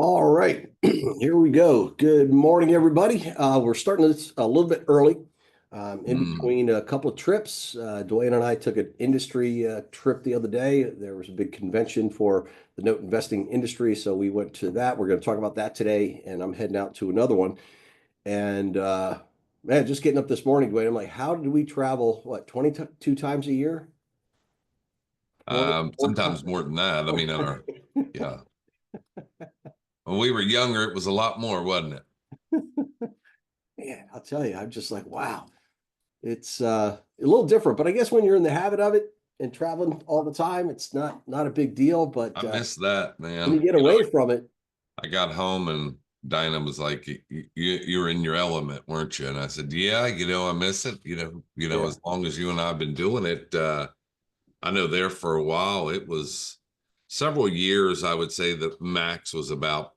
All right, here we go. Good morning, everybody. We're starting this a little bit early, in Mm, between a couple of trips. Duane and I took an industry trip the other day. There was a big convention for the note investing industry, so we went to that. We're going to talk about that today, and I'm heading out to another one. And man, just getting up this morning, Duane, I'm like, how did we travel, what, 22 times a year? 24 sometimes times? more than that. I mean, yeah, when we were younger, it was a lot more, wasn't it? Man, I'll tell you, I'm just like, wow. It's a little different, but I guess when you're in the habit of it and traveling all the time, it's not a big deal. But I miss that, when you man. get away from it, I got home and Dinah was like, you were in your element, weren't you?" And I said, "Yeah, I miss it. yeah, As long as you and I have been doing it, I know there for a while, it was several years. I would say the max was about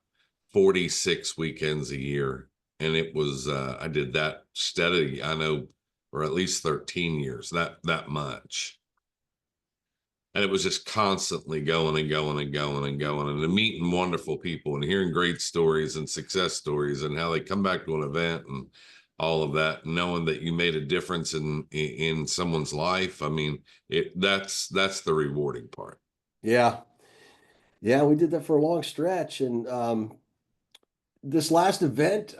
46 weekends a year. And it was, I did that steadily, I know, for at least 13 years, that much. And it was just constantly going and going and going and going and meeting wonderful people and hearing great stories and success stories and how they come back to an event and all of that, knowing that you made a difference in someone's life. I mean, that's the rewarding part. yeah, yeah, we did that for a long stretch. And this last event,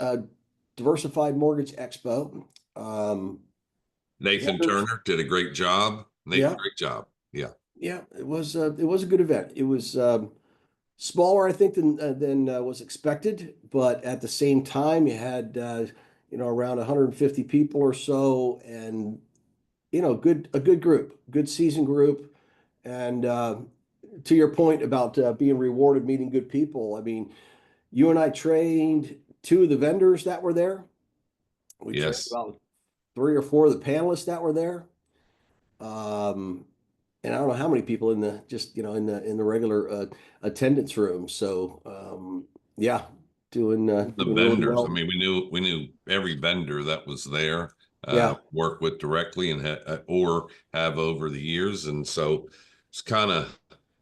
Diversified Mortgage Expo, um, Nathan vendors, Turner did a great job. Nathan, yeah, great job. Yeah. yeah, it was a good event. It was smaller, I think, than was expected, but at the same time, you had around 150 people or so, and a good group, good seasoned group. And to your point about being rewarded, meeting good people, I mean, you and I trained two of the vendors that were there. We trained Yes. about three or four of the panelists that were there. Um, and I don't know how many people in the just in the regular attendance room. So yeah, The doing really vendors. I well. mean, we knew every vendor that was there, Yeah, worked with directly and or have over the years, and so it's kind of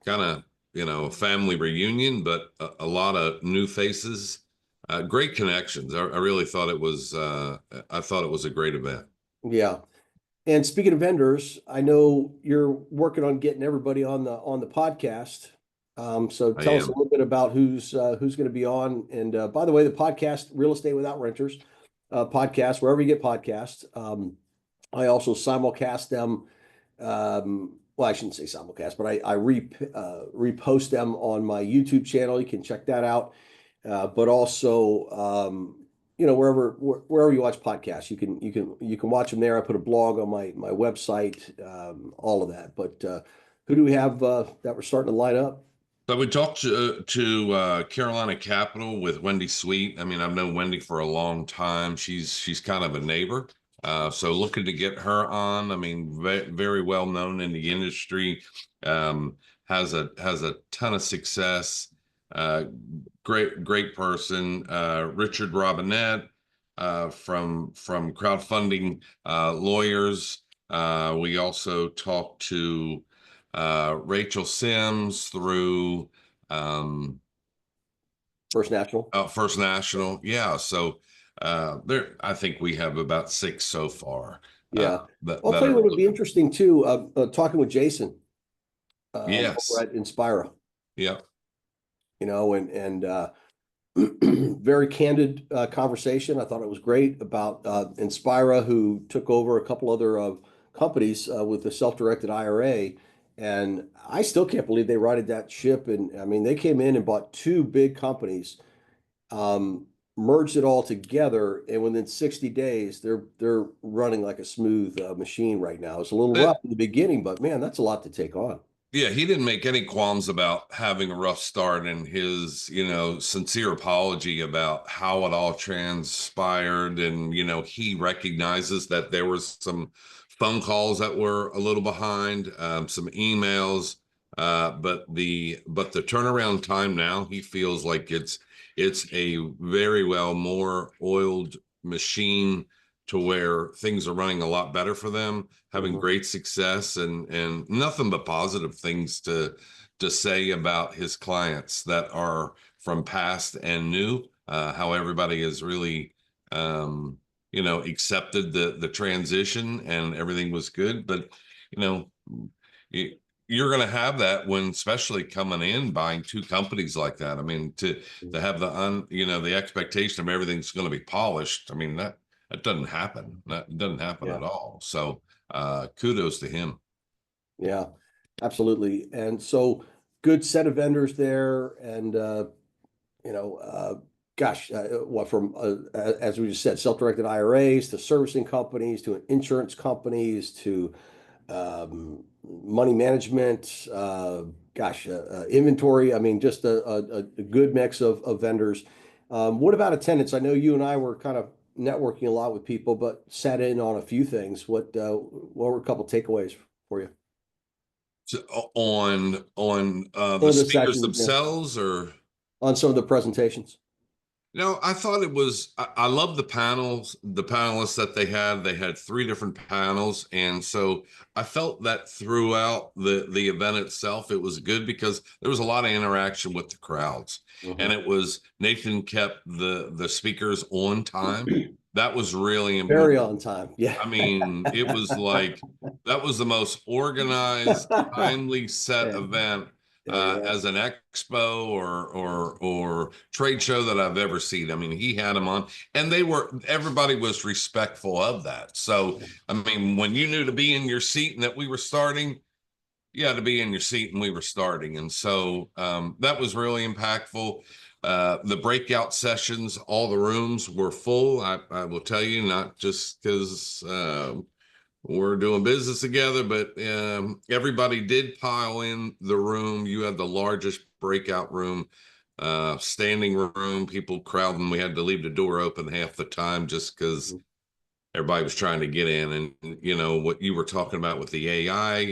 a family reunion, but a lot of new faces, great connections. I really thought it was. I thought it was a great event. yeah. And speaking of vendors, I know you're working on getting everybody on the podcast. So I tell us a am. little bit about who's going to be on. And by the way, the podcast Real Estate Without Renters podcast, wherever you get podcasts. I also simulcast them. Well, I shouldn't say simulcast, but repost them on my YouTube channel. You can check that out. But also, wherever you watch podcasts, you can watch them there. I put a blog on my website, all of that. But who do we have that we're starting to line up? So we talked to Carolina Capital with Wendy Sweet. I mean, I've known Wendy for a long time. She's kind of a neighbor. So looking to get her on. I mean, very well known in the industry. Um, has a ton of success. Uh, great person. Richard Robinette from crowdfunding lawyers. We also talked to Rachel Sims through um, First National. First National. Yeah, so there, I think we have about six so far uh, Yeah. that Well, I'll that tell you are what would be looking. interesting too, talking with Jason over Yes, at Inspira, yeah, and very candid conversation. I thought it was great about Inspira, who took over a couple other companies with the self-directed IRA. And I still can't believe they righted that ship. And I mean, they came in and bought two big companies, merged it all together, and within 60 days, they're running like a smooth machine right now. It's a little rough that in the beginning, but man, that's a lot to take on. yeah, he didn't make any qualms about having a rough start, and his sincere apology about how it all transpired. And he recognizes that there was some phone calls that were a little behind, some emails, but the turnaround time now, he feels like it's a very well more oiled machine, to where things are running a lot better for them, having Mhm. great success, and nothing but positive things to say about his clients that are from past and new, how everybody has really, accepted the transition and everything was good. But, you know, you, you're going to have that when, especially coming in, buying two companies like that. I mean, to have the expectation of everything's going to be polished. I mean, that doesn't happen. That doesn't happen Yeah. at all. So, kudos to him. Yeah, absolutely. And so good set of vendors there. And, you know, gosh, what from, as we just said, self-directed IRAs to servicing companies to insurance companies to money management, inventory. I mean, just a good mix of vendors. What about attendance? I know you and I were kind of networking a lot with people, but sat in on a few things. What were a couple takeaways for you? So, on Some the of the speakers sessions, yeah, themselves, or on some of the presentations. no, I thought it was, I love the panels, the panelists that they had. They had three different panels. And so I felt that throughout the event itself, it was good because there was a lot of interaction with the crowds. And Mhm. it was, Nathan kept the speakers on time. That was really Very important. on time. Yeah. I mean, it was like that was the most organized, timely set Yeah. event Yeah, you're right. as an expo or trade show that I've ever seen. I mean, he had them on, and everybody was respectful of that. So, I mean, when you knew to be in your seat and that we were starting, you had to be in your seat and we were starting. And so that was really impactful. The breakout sessions, all the rooms were full. I will tell you, not just because we're doing business together, but everybody did pile in the room. You had the largest breakout room, standing room, people crowding. We had to leave the door open half the time just because Mhm. everybody was trying to get in. And what you were talking about with the AI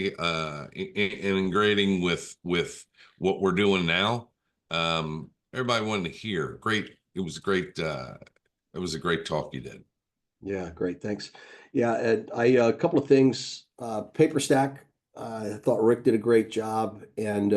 integrating with what we're doing now, everybody wanted to hear. Great. It was great. It was a great talk you did. Yeah, great. Thanks. Yeah, and a couple of things. Paper Stack, I thought Rick did a great job. And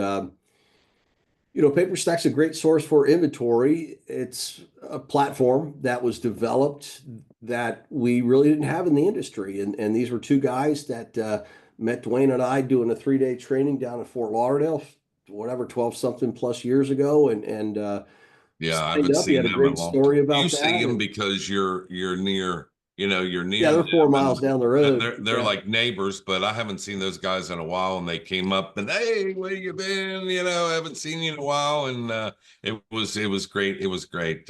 Paper Stack's a great source for inventory. It's a platform that was developed that we really didn't have in the industry. And these were two guys that met Duane and I doing a 3-day training down in Fort Lauderdale, whatever, 12 something plus years ago. And Yeah, I signed haven't up. He seen had a them in a great long time. story You about see that. them And because you're near, you're yeah, near they're them, 4 miles and down the road. they're Yeah. like neighbors. But I haven't seen those guys in a while, and they came up and, hey, where you been? I haven't seen you in a while, and it was great. It was great,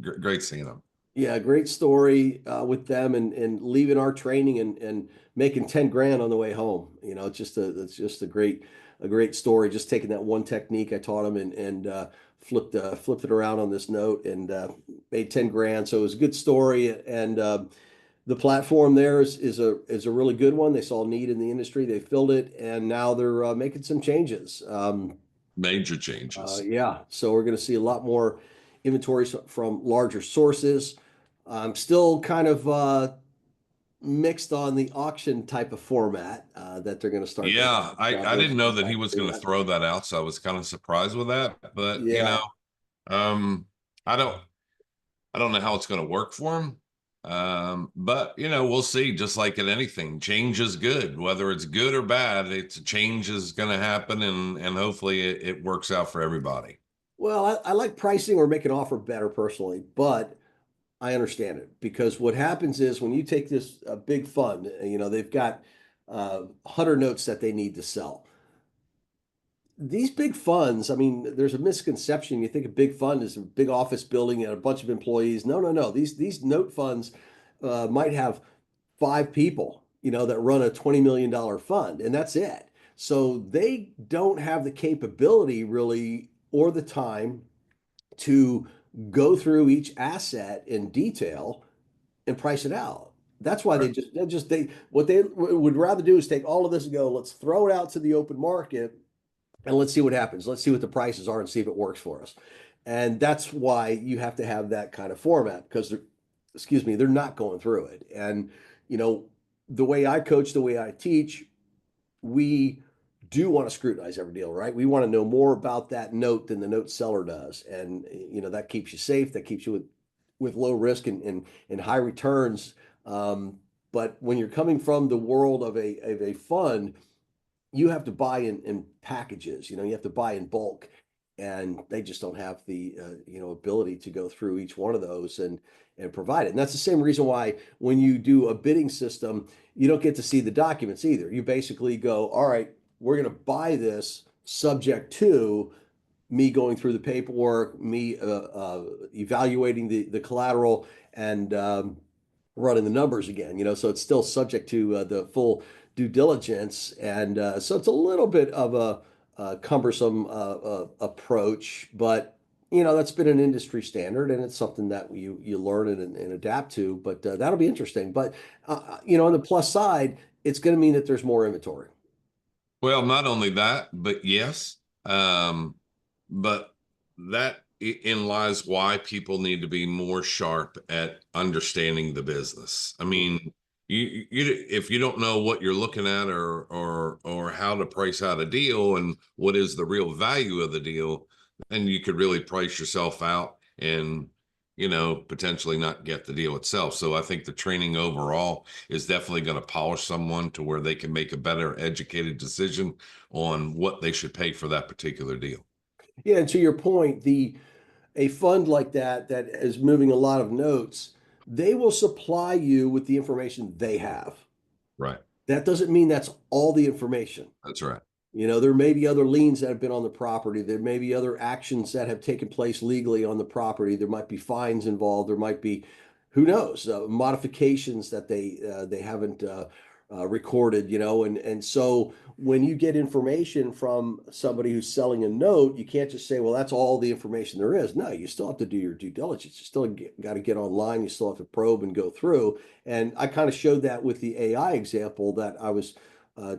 great seeing them. Yeah, great story with them and leaving our training and making 10 grand on the way home. It's just a great story. Just taking that one technique I taught them and flipped it around on this note and made 10 grand. So it was a good story. And the platform there is a really good one. They saw a need in the industry. They filled it, and now they're making some changes. Major changes. Yeah, so we're going to see a lot more inventories from larger sources. I'm still kind of mixed on the auction type of format that they're going to start doing. Yeah, I Those didn't know that he guys was do going to that. throw that out, so I was kind of surprised with that. But Yeah. um, I don't. I don't know how it's going to work for him. But we'll see. Just like in anything, change is good. Whether it's good or bad, it's change is going to happen, and hopefully it works out for everybody. Well, I like pricing or make an offer better personally, but I understand it because what happens is when you take this big fund, they've got 100 notes that they need to sell. These big funds, I mean, there's a misconception. You think a big fund is a big office building and a bunch of employees. No, no, no. These note funds might have 5 people, that run a $20 million fund, and that's it. So they don't have the capability really or the time to go through each asset in detail and price it out. That's why Right. what they would rather do is take all of this and go, let's throw it out to the open market and let's see what happens. Let's see what the prices are and see if it works for us. And that's why you have to have that kind of format because they're not going through it. And you know, the way I coach, the way I teach, we do want to scrutinize every deal, right? We want to know more about that note than the note seller does. And that keeps you safe, that keeps you with low risk and high returns. But when you're coming from the world of a fund, you have to buy in packages, you have to buy in bulk, and they just don't have the ability to go through each one of those and provide it. And that's the same reason why when you do a bidding system, you don't get to see the documents either. You basically go, all right, we're going to buy this subject to me going through the paperwork, me evaluating the collateral, and running the numbers again. So it's still subject to the full due diligence, and so it's a little bit of a cumbersome approach, but that's been an industry standard, and it's something that you learn and adapt to. But that'll be interesting. But on the plus side, it's going to mean that there's more inventory. Well, not only that, but yes, but that in lies why people need to be more sharp at understanding the business. I mean, if you don't know what you're looking at or how to price out a deal and what is the real value of the deal, then you could really price yourself out and potentially not get the deal itself. So I think the training overall is definitely going to polish someone to where they can make a better educated decision on what they should pay for that particular deal. Yeah, and to your point, a fund like that is moving a lot of notes, they will supply you with the information they have. Right. That doesn't mean that's all the information. That's right. There may be other liens that have been on the property. There may be other actions that have taken place legally on the property. There might be fines involved. There might be, who knows, modifications that they haven't recorded. And so when you get information from somebody who's selling a note, you can't just say, well, that's all the information there is. No, you still have to do your due diligence. You still got to get online. You still have to probe and go through. And I kind of showed that with the AI example that I was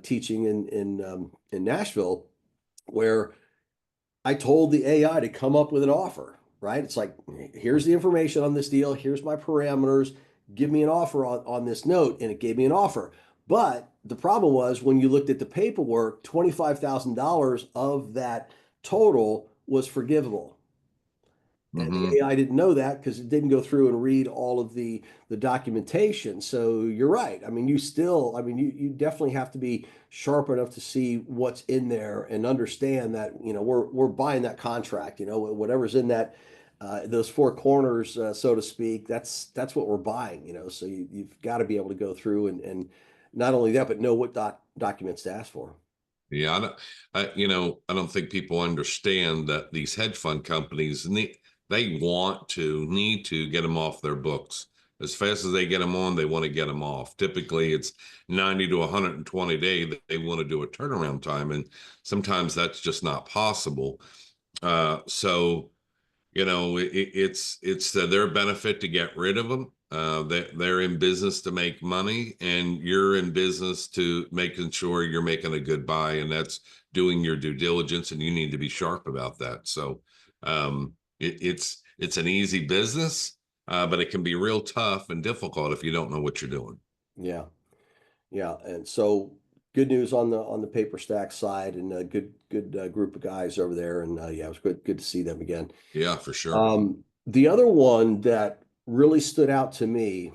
teaching in Nashville, where I told the AI to come up with an offer, right? It's like, here's the information on this deal. Here's my parameters. Give me an offer on this note. And it gave me an offer. But the problem was when you looked at the paperwork, $25,000 of that total was forgivable. And Mm-hmm. the AI didn't know that because it didn't go through and read all of the documentation. So you're right. I mean, you definitely have to be sharp enough to see what's in there and understand that, we're buying that contract, whatever's in that those four corners, so to speak, that's what we're buying, So you've got to be able to go through and not only that, but know what documents to ask for. Yeah, I don't think people understand that these hedge fund companies need to get them off their books as fast as they get them on. They want to get them off. Typically, it's 90 to 120 days that they want to do a turnaround time, and sometimes that's just not possible. So it's to their benefit to get rid of them. They're in business to make money, and you're in business to making sure you're making a good buy, and that's doing your due diligence, and you need to be sharp about that. So it's an easy business, but it can be real tough and difficult if you don't know what you're doing. Yeah. Yeah, and so good news on the paper stack side, and a good group of guys over there, and yeah, it was good to see them again. Yeah, for sure. The other one that really stood out to me,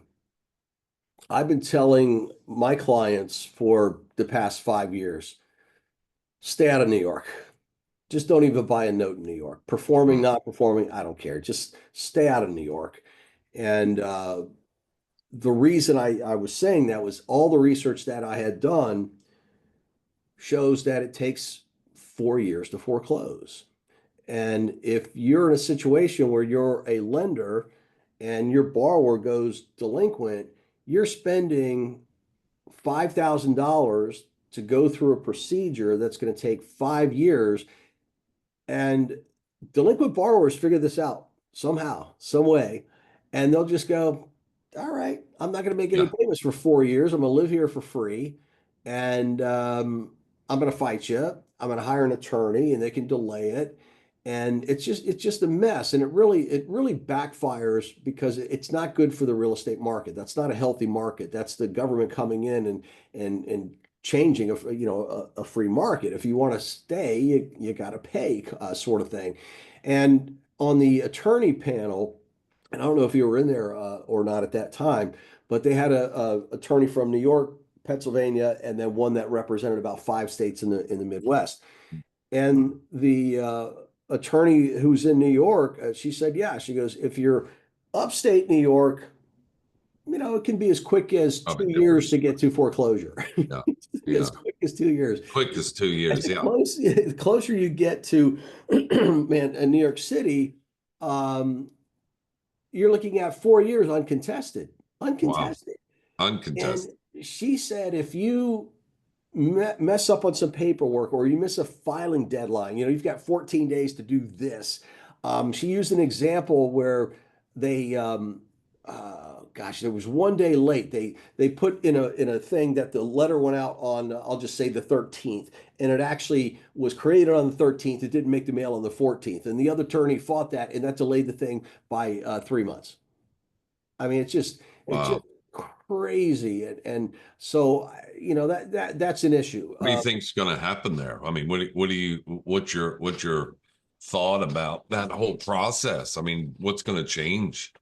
I've been telling my clients for the past 5 years, stay out of New York. Just don't even buy a note in New York. Performing, Mm. not performing, I don't care. Just stay out of New York. And the reason I was saying that was all the research that I had done shows that it takes 4 years to foreclose. And if you're in a situation where you're a lender and your borrower goes delinquent, you're spending $5,000 to go through a procedure that's going to take 5 years. And delinquent borrowers figure this out somehow, some way, and they'll just go, all right, I'm not going to make any Yeah. payments for 4 years. I'm going to live here for free, and I'm going to fight you. I'm going to hire an attorney, and they can delay it. And it's just a mess, and it really backfires because it's not good for the real estate market. That's not a healthy market. That's the government coming in and changing a free market. If you want to stay, you got to pay, sort of thing. And on the attorney panel, and I don't know if you were in there or not at that time, but they had a attorney from New York, Pennsylvania, and then one that represented about 5 states in the Midwest. And the attorney who's in New York, she said, yeah, she goes, if you're upstate New York, it can be as quick as Of a 2 years difference. to get to foreclosure. Yeah. As Yeah. quick as 2 years. Quick as 2 years. And Yeah. the closer you get to, man, New York City, um, you're looking at 4 years uncontested, Wow. uncontested. And Uncontested. she said, if you mess up on some paperwork or you miss a filing deadline, you've got 14 days to do this. She used an example where they, gosh, there was one day late. They put in a thing that the letter went out on, I'll just say the 13th, and it actually was created on the 13th. It didn't make the mail on the 14th, and the other attorney fought that, and that delayed the thing by 3 months. I mean, it's just Wow. crazy, and so that's an issue. What do you think's going to happen there? I mean, what's your thought about that whole process? I mean, what's going to change?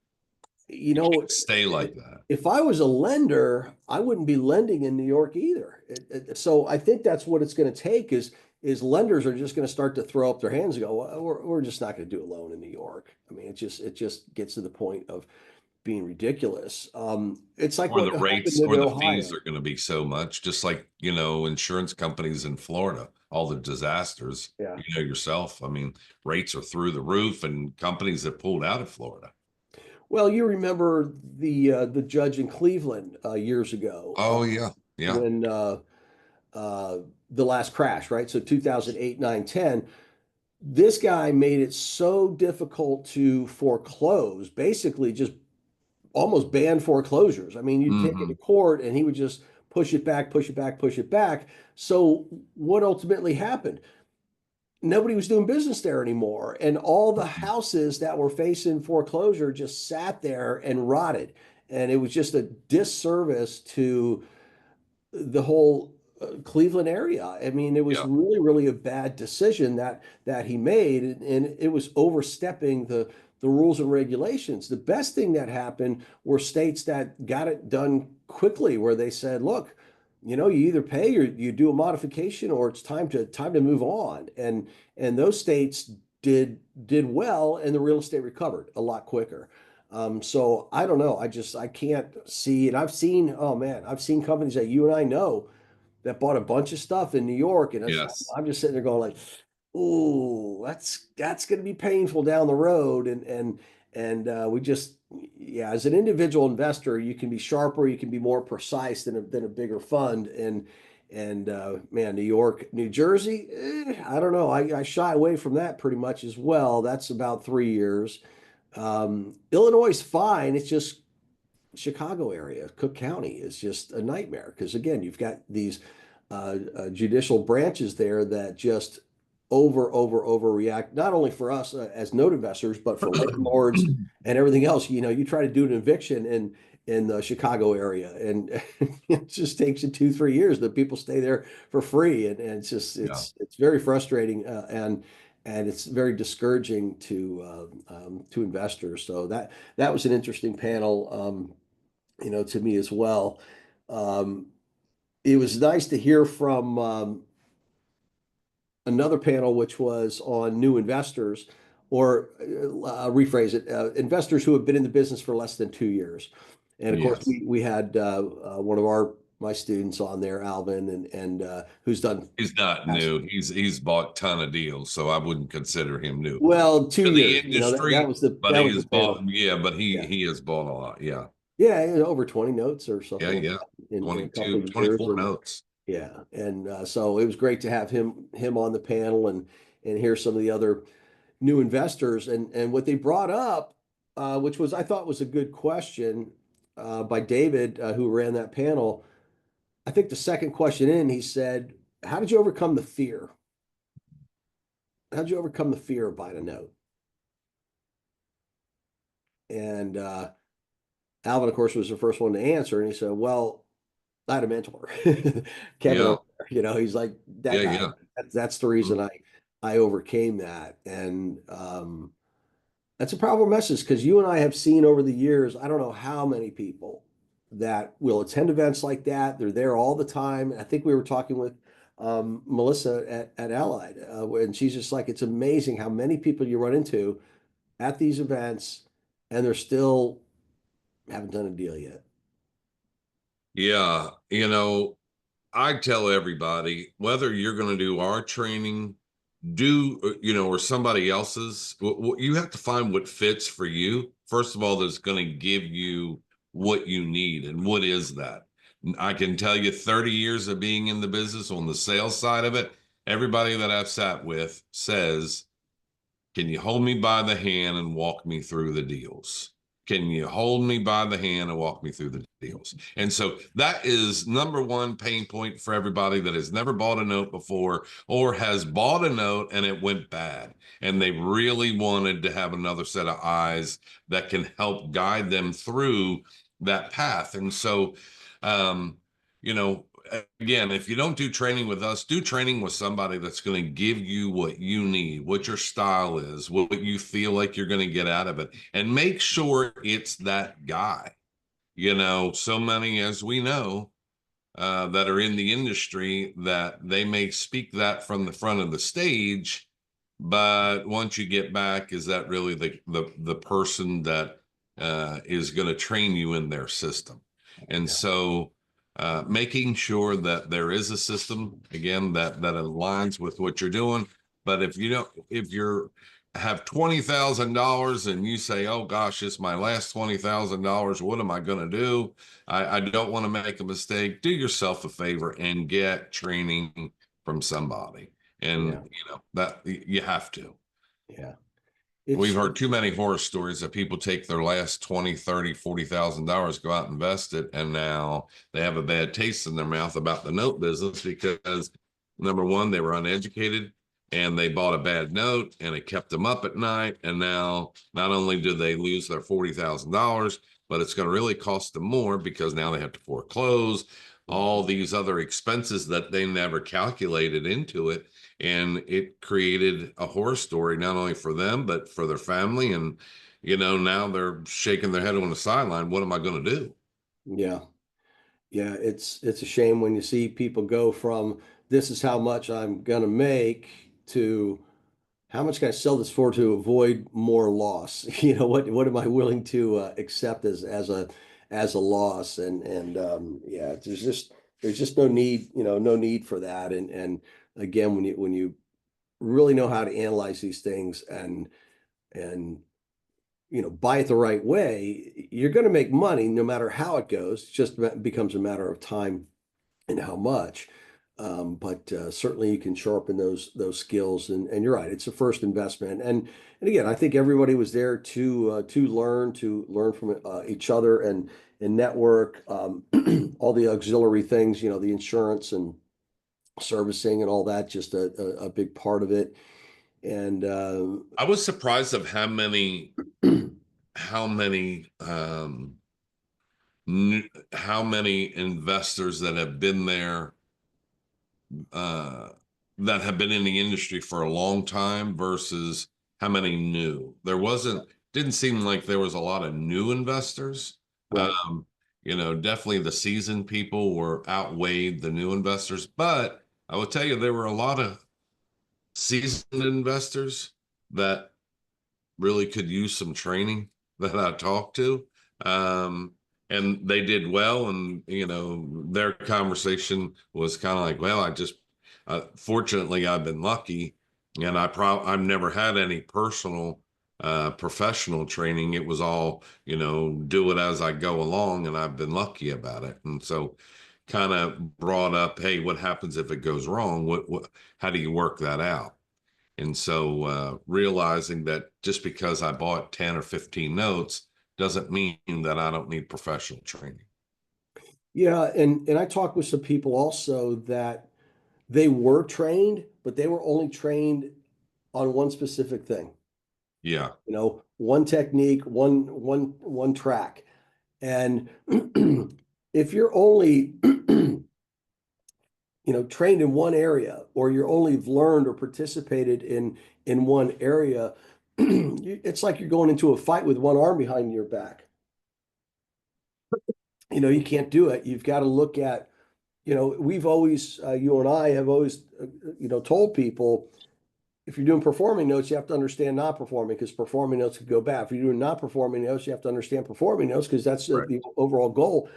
You You know, can't stay like that. if I was a lender, I wouldn't be lending in New York either. So I think that's what it's going to take is lenders are just going to start to throw up their hands and go, well, we're just not going to do a loan in New York. I mean, it just gets to the point of being ridiculous. It's like Or what the happened rates in or the fees Ohio. are going to be so much, just like, insurance companies in Florida, all the disasters, Yeah. yourself. I mean, rates are through the roof and companies have pulled out of Florida. Well, you remember the judge in Cleveland years ago Oh, yeah. Yeah. when uh, the last crash, right? So 2008, 9, 10. This guy made it so difficult to foreclose, basically just almost banned foreclosures. I mean, you'd take it to Hmm. court and he would just push it back, push it back, push it back. So what ultimately happened? Nobody was doing business there anymore. And all the houses that were facing foreclosure just sat there and rotted. And it was just a disservice to the whole Cleveland area. I mean, it was Yeah. really, really a bad decision that he made, and it was overstepping the rules and regulations. The best thing that happened were states that got it done quickly, where they said, "Look, you either pay or you do a modification, or it's time to move on." And those states did well, and the real estate recovered a lot quicker. So I don't know. I can't see, and oh man, I've seen companies that you and I know that bought a bunch of stuff in New York, and Yes. I'm just sitting there going like, "Ooh, that's going to be painful down the road." And we just, yeah, as an individual investor, you can be sharper, you can be more precise than a bigger fund, and man, New York, New Jersey, I don't know. I shy away from that pretty much as well. That's about 3 years. Illinois is fine. It's just Chicago area, Cook County is just a nightmare because again, you've got these judicial branches there that just overreact, not only for us as note investors, but for landlords and everything else. You try to do an eviction in the Chicago area, and it just takes you 2, 3 years. The people stay there for free, and it's just Yeah. it's very frustrating and it's very discouraging to investors. So that was an interesting panel. To me as well. Um, it was nice to hear from another panel, which was on new investors, or rephrase it, investors who have been in the business for less than 2 years. And of course, Yes. we had one of my students on there, Alvin, and who's done He's not past, new. He's bought ton of deals, so I wouldn't consider him new well, two to the years. That industry, was the but that he was the has bought, panel. yeah, but he Yeah, he has bought a lot. Yeah. yeah, over 20 notes or Yeah, something like yeah. that in a couple 22, of years, 24 and notes. yeah, and so it was great to have him on the panel and hear some of the other new investors and what they brought up, which was I thought was a good question by David, who ran that panel. I think the second question in, he said, "How did you overcome the fear? How did you overcome the fear of buying a note?" And Alvin, of course, was the first one to answer, and he said, "Well." I had a mentor, Kevin, Yeah. over there, you know, he's like that Yeah. guy. Yeah. That's the Mhm. reason I overcame that. And that's a powerful message because you and I have seen over the years, I don't know how many people that will attend events like that. They're there all the time. I think we were talking with Melissa at Allied, and she's just like, it's amazing how many people you run into at these events, and they're still haven't done a deal yet. Yeah. I tell everybody whether you're going to do our training, or somebody else's, you have to find what fits for you. First of all, that's going to give you what you need. And what is that? I can tell you 30 years of being in the business on the sales side of it, everybody that I've sat with says, can you hold me by the hand and walk me through the deals? Can you hold me by the hand and walk me through the deals? And so that is number one pain point for everybody that has never bought a note before or has bought a note and it went bad. And they really wanted to have another set of eyes that can help guide them through that path. And so, um, you know, again, if you don't do training with us, do training with somebody that's going to give you what you need, what your style is, what you feel like you're going to get out of it, and make sure it's that guy. So many, as we know, that are in the industry that they may speak that from the front of the stage, but once you get back, is that really the person that is going to train you in their system? And Yeah. so making sure that there is a system again that aligns with what you're doing. But if you're have $20,000 and you say, oh gosh, it's my last $20,000, what am I going to do? I don't want to make a mistake. Do yourself a favor and get training from somebody. Yeah. And that you have to. Yeah. We've It's heard too many horror stories that people take their last 20, 30, $40,000, go out and invest it, and now they have a bad taste in their mouth about the note business because number one, they were uneducated and they bought a bad note and it kept them up at night. And now not only do they lose their $40,000, but it's going to really cost them more because now they have to foreclose all these other expenses that they never calculated into it, and it created a horror story not only for them but for their family. And now they're shaking their head on the sideline. What am I going to do? yeah. Yeah, it's a shame when you see people go from this is how much I'm gonna make to how much can I sell this for to avoid more loss? What am I willing to accept as a loss? And yeah, there's just no need for that. And again, when you really know how to analyze these things and buy it the right way, you're going to make money no matter how it goes. It just becomes a matter of time and how much. But certainly you can sharpen those skills. And you're right, it's a first investment. And again, I think everybody was there to learn from each other and network, all the auxiliary things, the insurance and servicing and all that, just a big part of it. And I was surprised of how many how many investors that have been there, uh, that have been in the industry for a long time versus how many new. Didn't seem like there was a lot of new investors. right. Definitely the seasoned people were outweighed the new investors, but I will tell you there were a lot of seasoned investors that really could use some training that I talked to. Um, and they did well. And, their conversation was kind of like, well, fortunately, I've been lucky and I've never had any personal, professional training. It was all, do it as I go along. And I've been lucky about it. And so kind of brought up, hey, what happens if it goes wrong? How do you work that out? And so realizing that just because I bought 10 or 15 notes doesn't mean that I don't need professional training. Yeah, and I talked with some people also that they were trained, but they were only trained on one specific thing. Yeah. One technique, one track. And if you're only trained in one area, or you're only learned or participated in one area, it's like you're going into a fight with one arm behind your back. You can't do it. You've got to look at, we've always, you and I have always, told people, if you're doing performing notes, you have to understand non-performing, because performing notes could go bad. If you're doing non-performing notes, you have to understand performing notes, because that's Right. the overall goal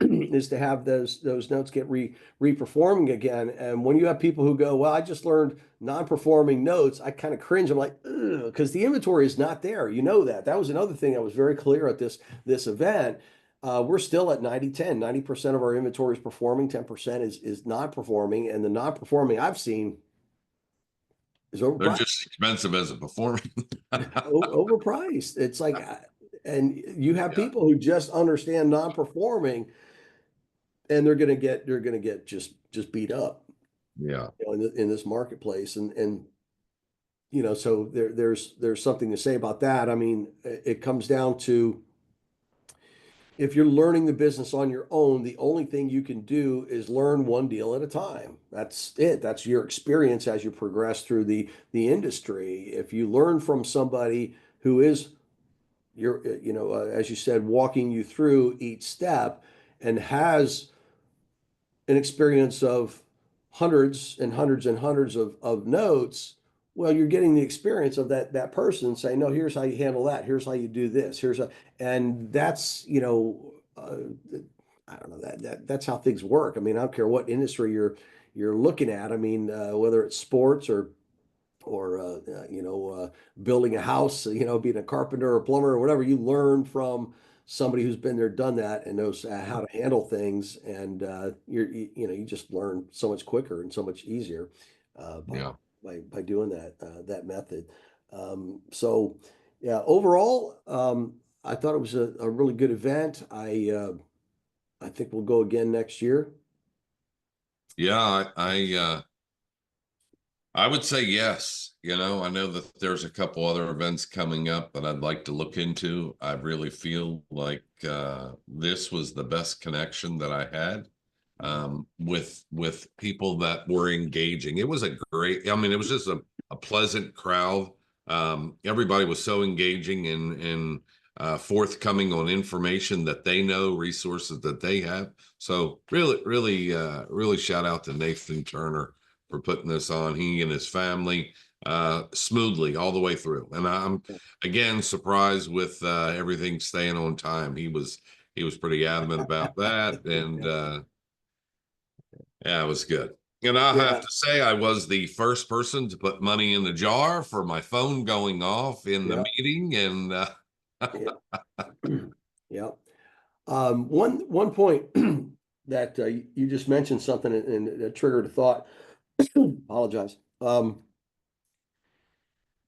is to have those notes get re-performing again. And when you have people who go, well, I just learned non-performing notes, I kind of cringe. I'm like, because the inventory is not there. You know that. That was another thing that was very clear at this event. We're still at 90-10. 90% of our inventory is performing, 10% is non-performing, and the non-performing I've seen is They're overpriced. just expensive as a performing. Overpriced. It's like, and you have Yeah. people who just understand non-performing, and they're gonna get just beat up, Yeah. in this marketplace, and so there's something to say about that. I mean, it comes down to, if you're learning the business on your own, the only thing you can do is learn one deal at a time. That's it. That's your experience as you progress through the industry. If you learn from somebody who is, as you said, walking you through each step, and has an experience of hundreds and hundreds and hundreds of notes, well, you're getting the experience of that person saying, no, here's how you handle that. Here's how you do this. And that's, I don't know, that's how things work. I mean, I don't care what industry you're looking at. I mean, whether it's sports or building a house, being a carpenter or plumber or whatever, you learn from somebody who's been there, done that, and knows how to handle things. And you just learn so much quicker and so much easier by Yeah. by doing that method. So yeah, overall, I thought it was a really good event. I think we'll go again next year. Yeah. I would say yes. I know that there's a couple other events coming up that I'd like to look into. I really feel like this was the best connection that I had with people that were engaging. It was a great, I mean, it was just a pleasant crowd. Everybody was so engaging and forthcoming on information that they know, resources that they have. So really shout out to Nathan Turner for putting this on. He and his family smoothly all the way through. And I'm again surprised with everything staying on time. He was pretty adamant about that, and yeah, it was good. And I have Yeah, to say, I was the first person to put money in the jar for my phone going off in the yeah, meeting, and yeah, yeah. One point that you just mentioned something, and it triggered a thought. Apologize.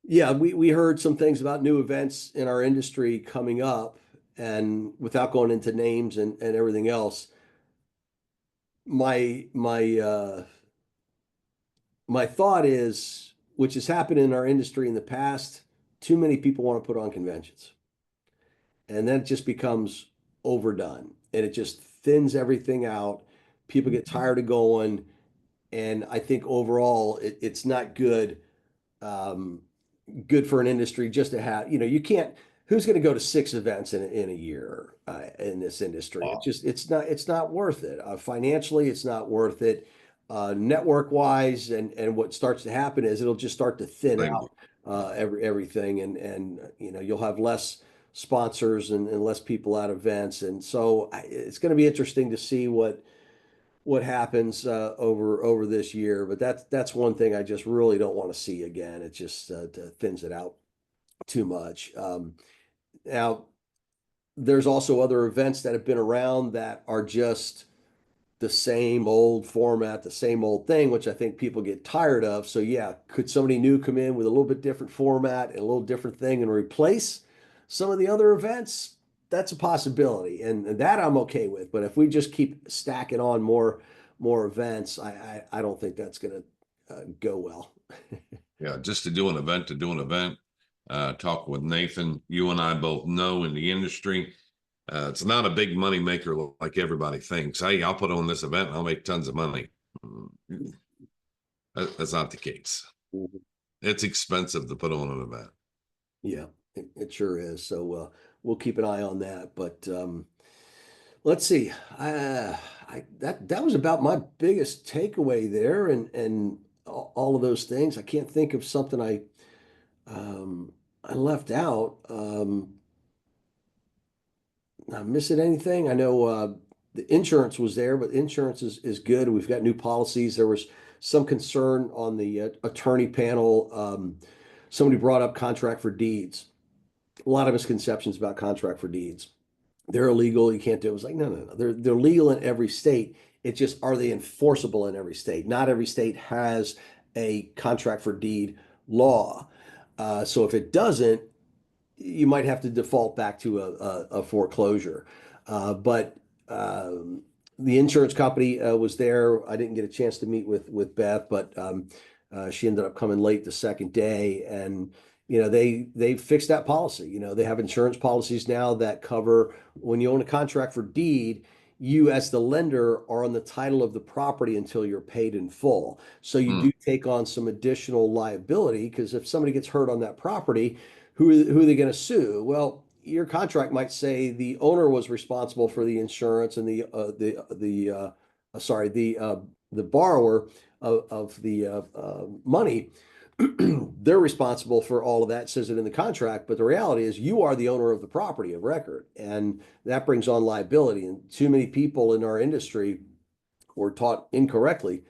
Yeah, we heard some things about new events in our industry coming up, and without going into names and everything else, my thought is, which has happened in our industry in the past, too many people want to put on conventions, and then it just becomes overdone, and it just thins everything out. People get tired of going, and I think overall it's not good. Um, Good for an industry just to have, you can't, who's going to go to 6 events in a year in this industry? It's not worth it. Financially, it's not worth it. Network wise, and what starts to happen is it'll just start to thin thank you. out everything, and you'll have less sponsors and less people at events. And so it's going to be interesting to see what happens over this year. But that's one thing I just really don't want to see again. It just thins it out too much. Now, there's also other events that have been around that are just the same old format, the same old thing, which I think people get tired of. So yeah, could somebody new come in with a little bit different format and a little different thing and replace some of the other events? That's a possibility, and that I'm okay with. But if we just keep stacking on more events, I don't think that's going to go well. Yeah, just to do an event to do an event. Talk with Nathan. You and I both know in the industry, it's not a big money maker like everybody thinks. Hey, I'll put on this event and I'll make tons of money. Mm, that's not the case. Mhm. It's expensive to put on an event. Yeah, it sure is. So we'll keep an eye on that. But let's see. That was about my biggest takeaway there, and all of those things. I can't think of something um, I left out. I'm missing anything? I know the insurance was there, but insurance is good. We've got new policies. There was some concern on the attorney panel. Somebody brought up contract for deeds. A lot of misconceptions about contract for deeds. They're illegal. You can't do it. It was like, no, no, no. They're legal in every state. It's just, are they enforceable in every state? Not every state has a contract for deed law. So if it doesn't, you might have to default back to a foreclosure. But the insurance company was there. I didn't get a chance to meet with Beth, but she ended up coming late the second day, and they fixed that policy. They have insurance policies now that cover when you own a contract for deed. You, as the lender, are on the title of the property until you're paid in full. So you Mm, do take on some additional liability because if somebody gets hurt on that property, who are they going to sue? Well, your contract might say the owner was responsible for the insurance and the borrower of the money. They're responsible for all of that, says it in the contract, but the reality is you are the owner of the property of record, and that brings on liability. And too many people in our industry were taught incorrectly,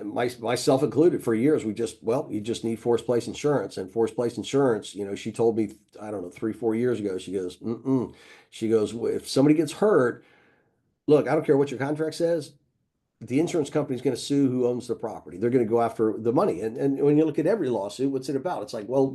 myself included. For years, you just need force place insurance, and force place insurance. She told me, I don't know, 3, 4 years ago. She goes, mm-mm. She goes, if somebody gets hurt, look, I don't care what your contract says. The insurance company is going to sue who owns the property. They're going to go after the money. And when you look at every lawsuit, what's it about? It's like, well,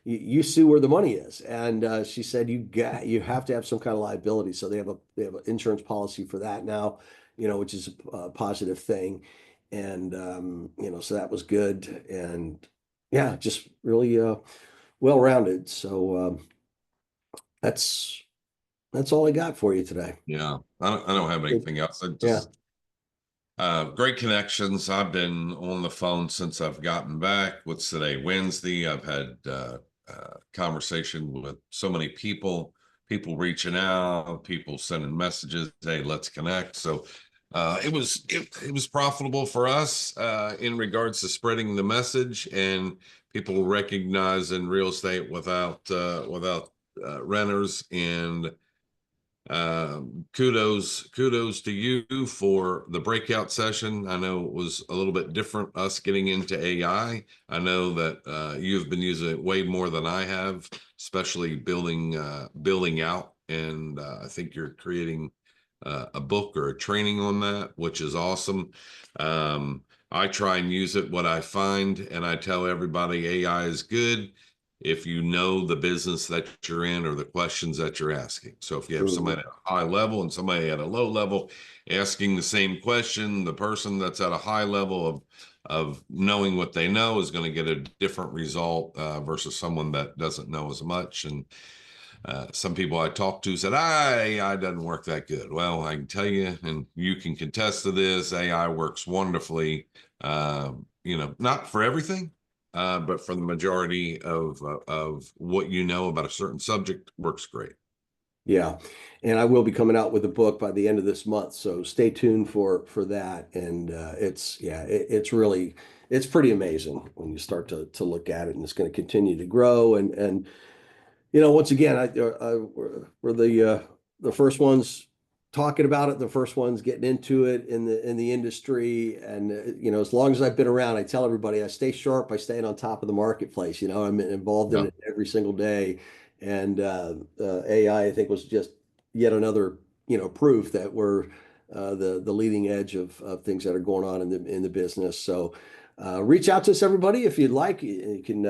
you sue where the money is. And she said you have to have some kind of liability. So they have an insurance policy for that now, which is a positive thing. And so that was good. And yeah, just really well rounded. So that's that's all I got for you today. yeah, I don't have anything else. I Yeah. just great connections. I've been on the phone since I've gotten back. What's today? Wednesday. I've had conversation with so many people reaching out, people sending messages. Hey, let's connect. So it was profitable for us in regards to spreading the message and people recognizing real estate without renters. And kudos to you for the breakout session. I know it was a little bit different, us getting into AI. I know that you've been using it way more than I have, especially building out. And I think you're creating a book or a training on that, which is awesome. I try and use it what I find, and I tell everybody AI is good if you know the business that you're in or the questions that you're asking. So if you have Mhm. somebody at a high level and somebody at a low level asking the same question, the person that's at a high level of knowing what they know is going to get a different result versus someone that doesn't know as much. And some people I talked to said, AI doesn't work that good. Well, I can tell you, and you can contest to this, AI works wonderfully. Not for everything, but for the majority of what you know about a certain subject, works great. Yeah. And I will be coming out with a book by the end of this month. So stay tuned for that. And it's pretty amazing when you start to look at it, and it's going to continue to grow. And once again, we're the first ones talking about it, the first ones getting into it in the industry. And as long as I've been around, I tell everybody I stay sharp by staying on top of the marketplace. I'm involved in Yeah. it every single day. And AI, I think, was just yet another proof that we're the leading edge of things that are going on in the business. So reach out to us, everybody, if you'd like. You can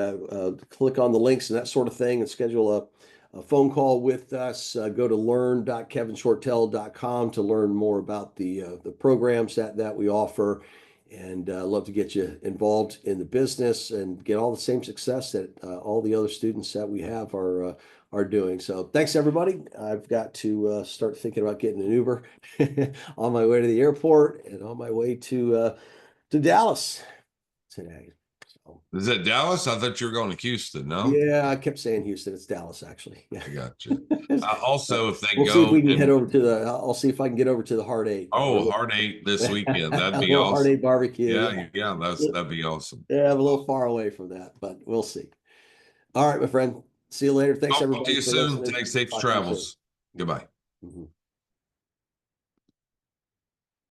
click on the links and that sort of thing and schedule a phone call with us. Go to learn.kevinshortell.com to learn more about the programs that we offer. and love to get you involved in the business and get all the same success that all the other students that we have are doing. So thanks everybody. I've got to start thinking about getting an Uber on my way to the airport and on my way to Dallas today. So, Is that Dallas? I thought you were going to Houston. No, yeah, I kept saying Houston. It's Dallas, actually. Yeah. I got you. Also, if they We'll see if go we can head and over to the. I'll see if I can get over to the Heart Eight. Hard Eight this weekend, that'd A be little Heart awesome. Eight barbecue. Yeah, yeah, that'd be awesome. Yeah, I'm a little far away from that, but we'll see. All right, my friend. See you later. Thanks I'll talk to everybody you for soon. listening. Take safe Talk to you soon. travels. Goodbye. Mhm.